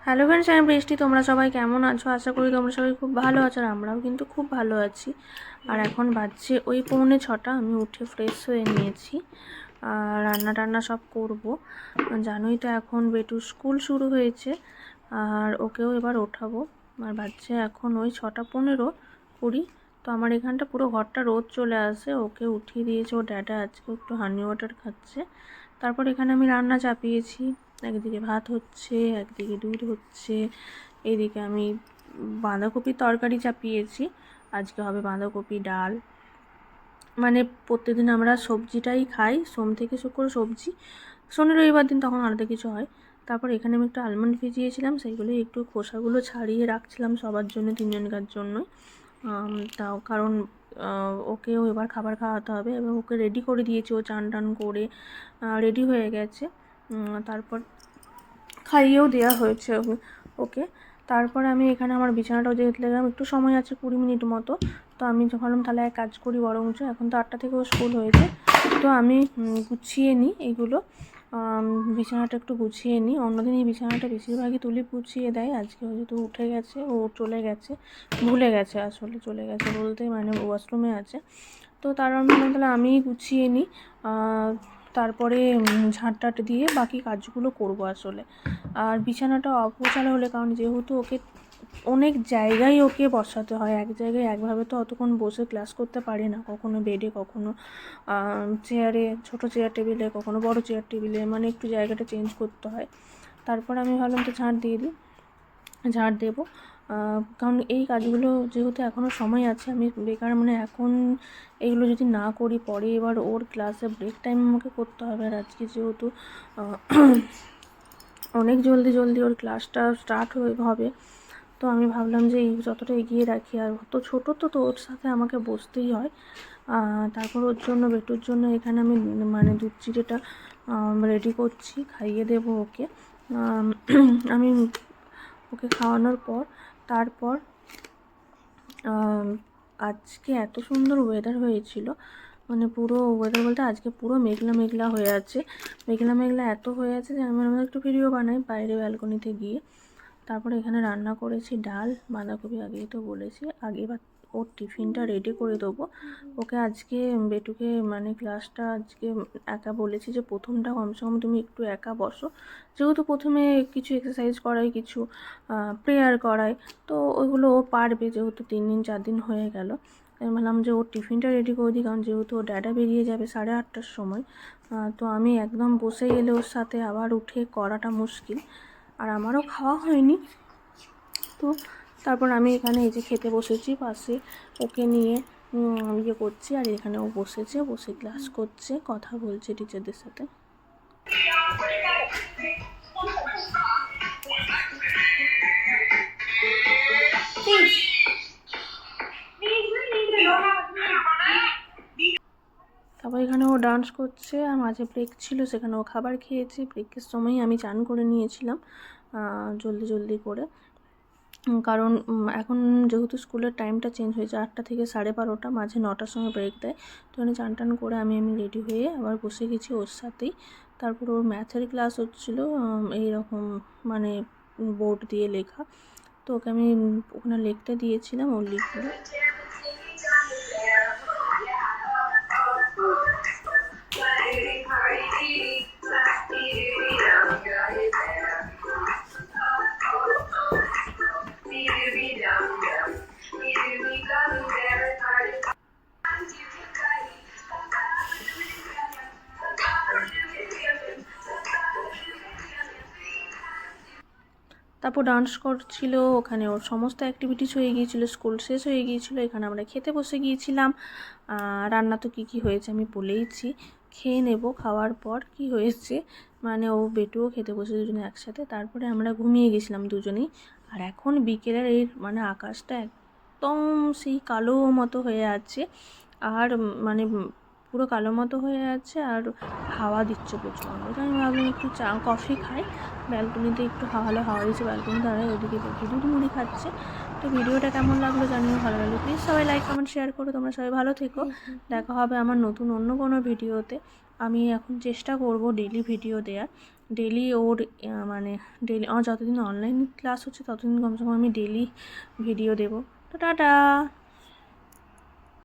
Hello friends, আমি বৃষ্টি। তোমরা সবাই কেমন আছো? আশা করি তোমরা সবাই খুব ভালো আছো, আর আমরাও কিন্তু খুব ভালো আছি। আর এখন বাজছে ওই 6:45। আমি উঠে ফ্রেশ হয়ে নিয়েছি, আর রান্না টান্না সব করব। জানোই তো এখন বেটুর স্কুল শুরু হয়েছে, আর ওকেও এবার ওঠাবো। আর বাজছে এখন ওই 6:15-20। তো আমার এখানটা পুরো ঘরটা রোদ চলে আসে। ওকে উঠিয়ে দিয়েছে ও ড্যাডা, আজকে একটু হানি ওয়াটার খাচ্ছে। তারপর এখানে আমি রান্না চাপিয়েছি। একদিকে ভাত হচ্ছে, একদিকে দুধ হচ্ছে, এইদিকে আমি বাঁধাকপির তরকারি চাপিয়েছি। আজকে হবে বাঁধাকপি ডাল। মানে প্রত্যেকদিন আমরা সবজিটাই খাই, সোম থেকে শুক্র সবজি, শনি রবিবার দিন তখন আলাদা কিছু হয়। তারপর এখানে আমি একটু আলমন্ড ভিজিয়েছিলাম, সেইগুলো একটু খোসাগুলো ছাড়িয়ে রাখছিলাম সবার জন্য, তিনজনকার জন্য। তাও কারণ ওকেও এবার খাবার খাওয়াতে হবে। এবার ওকে রেডি করে দিয়েছি, ও চান টান করে রেডি হয়ে গেছে। তারপর খাইয়েও দেওয়া হয়েছে ওকে। তারপরে আমি এখানে আমার বিছানাটাও যেহেতু গেলাম, একটু সময় আছে 20 মিনিট মতো। তো আমি ভাবলাম তাহলে এক কাজ করি বরঞ্চ, এখন তো 8টা থেকেও স্কুল হয়েছে, তো আমি গুছিয়ে নিই এইগুলো। বিছানাটা একটু গুছিয়ে নিই। অন্যদিন এই বিছানাটা বেশিরভাগই তুলি গুছিয়ে দেয়, আজকে হয়তো উঠে গেছে, ও চলে গেছে, ভুলে গেছে, আসলে চলে গেছে বলতে মানে ওয়াশরুমে আছে। তো তার আমি তাহলে আমিই গুছিয়ে নিই। তারপরে ঝাঁট দিয়ে বাকি কাজগুলো করব আসলে। আর বিছানাটা অগোছালো হলে, কারণ যেহেতু ওকে অনেক জায়গায় ওকে বসাতে হয়, এক জায়গায় একভাবে তো অতক্ষণ বসে ক্লাস করতে পারে না, কখনো বেডে, কখনো চেয়ারে, ছোটো চেয়ার টেবিলে, কখনো বড় চেয়ার টেবিলে, মানে একটু জায়গাটা চেঞ্জ করতে হয়। তারপর আমি ভাবলাম তো ঝাঁট দিয়ে দিই, ঝাঁট দেবো। কারণ এই কাজগুলো যেহেতু এখনও সময় আছে, আমি বেকার মানে এখন এইগুলো যদি না করি পরে এবার ওর ক্লাসে ব্রেক টাইম আমাকে করতে হবে। আর আজকে যেহেতু অনেক জলদি ওর ক্লাসটা স্টার্ট হবে, তো আমি ভাবলাম যে এই যতটা এগিয়ে রাখি। আর তো ছোটো তো ওর সাথে আমাকে বসতেই হয়। তারপর ওর জন্য, বেটুর জন্য এখানে আমি মানে দুধ চিড়েটা রেডি করছি, খাইয়ে দেবো ওকে। আমি ওকে খাওয়ানোর পর তারপর আজকে এত সুন্দর ওয়েদার হয়েছিল, মানে পুরো ওয়েদার বলতে আজকে পুরো মেঘলা হয়ে আছে। মেঘলা এত হয়ে আছে যে আমি একটু ভিডিও বানাই বাইরে ব্যালকনিতে গিয়ে। তারপরে এখানে রান্না করেছি ডাল, বাঁধাকপি আগেই তো বলেছি, এবার ওর টিফিনটা রেডি করে দেবো ওকে। আজকে বেটুকে মানে ক্লাসটা আজকে একা বলেছি যে প্রথমটা কমসে কম তুমি একটু একা বসো, যেহেতু প্রথমে কিছু এক্সারসাইজ করাই, কিছু প্রেয়ার করাই, তো ওইগুলো ও পারবে, যেহেতু 3 দিন 4 দিন হয়ে গেল। আমি ভাবলাম যে ওর টিফিনটা রেডি করে দিই, কারণ যেহেতু ও ড্যাডা বেরিয়ে যাবে 8:30টার সময়। তো আমি একদম বসে গেলে ওর সাথে আবার উঠে করাটা মুশকিল, আর আমারও খাওয়া হয়নি। তো তারপর আমি এখানে এই যে খেতে বসেছি, পাশে ওকে নিয়ে ইয়ে করছি, আর এখানে ও বসে ক্লাস করছে, কথা বলছে টিচারদের সাথে। তারপর এখানে ও ডান্স করছে, আর মাঝে ব্রেক ছিল, সেখানে ও খাবার খেয়েছে। ব্রেকের সময় আমি চান করে নিয়েছিলাম জলদি করে, কারণ এখন যেহেতু স্কুলের টাইমটা চেঞ্জ হয়েছে, 8টা থেকে 12:30, মাঝে 9টার সময় ব্রেক দেয়। তো এখানে চান টান করে আমি রেডি হয়ে আবার বসে গেছি ওর সাথেই। তারপর ওর ম্যাথের ক্লাস হচ্ছিলো, এইরকম মানে বোর্ড দিয়ে লেখা। তো ওকে আমি ওখানে লিখতে দিয়েছিলাম, ও লিখলো। তারপর ডান্স করছিল ওখানে, ওর সমস্ত অ্যাক্টিভিটিস হয়ে গিয়েছিলো, স্কুল শেষ হয়ে গিয়েছিলো। এখানে আমরা খেতে বসে গিয়েছিলাম। রান্না তো কী হয়েছে আমি বলেইছি, খেয়ে নেব। খাওয়ার পর কি হয়েছে, মানে ও বেটুও খেতে বসে দুজনে একসাথে। তারপরে আমরা ঘুমিয়ে গেছিলাম দুজনেই। আর এখন বিকেলের এই মানে আকাশটা একদম সেই কালো মতো হয়ে আছে, আর মানে পুরো কালো মতো হয়ে আছে, আর হাওয়া দিচ্ছে প্রচণ্ড। তো আমি ভাবলাম একটু কফি খাই, ব্যালকনিতে একটু হাওয়া দিচ্ছে, ব্যালকনি দাঁড়ায়, ওদিকে দুধ মুড়ি খাচ্ছে। তো ভিডিওটা কেমন লাগলো জানিও, ভালো লাগলো প্লিজ সবাই লাইক কমেন্ট শেয়ার করো। তোমরা সবাই ভালো থেকো, দেখা হবে আমার নতুন অন্য কোনো ভিডিওতে। আমি এখন চেষ্টা করব ডেইলি ভিডিও দেওয়ার, ডেলি ওর মানে ডেলি আমার যতদিন অনলাইন ক্লাস হচ্ছে ততদিন কমসে কম আমি ডেলি ভিডিও দেবো। তো টাটা।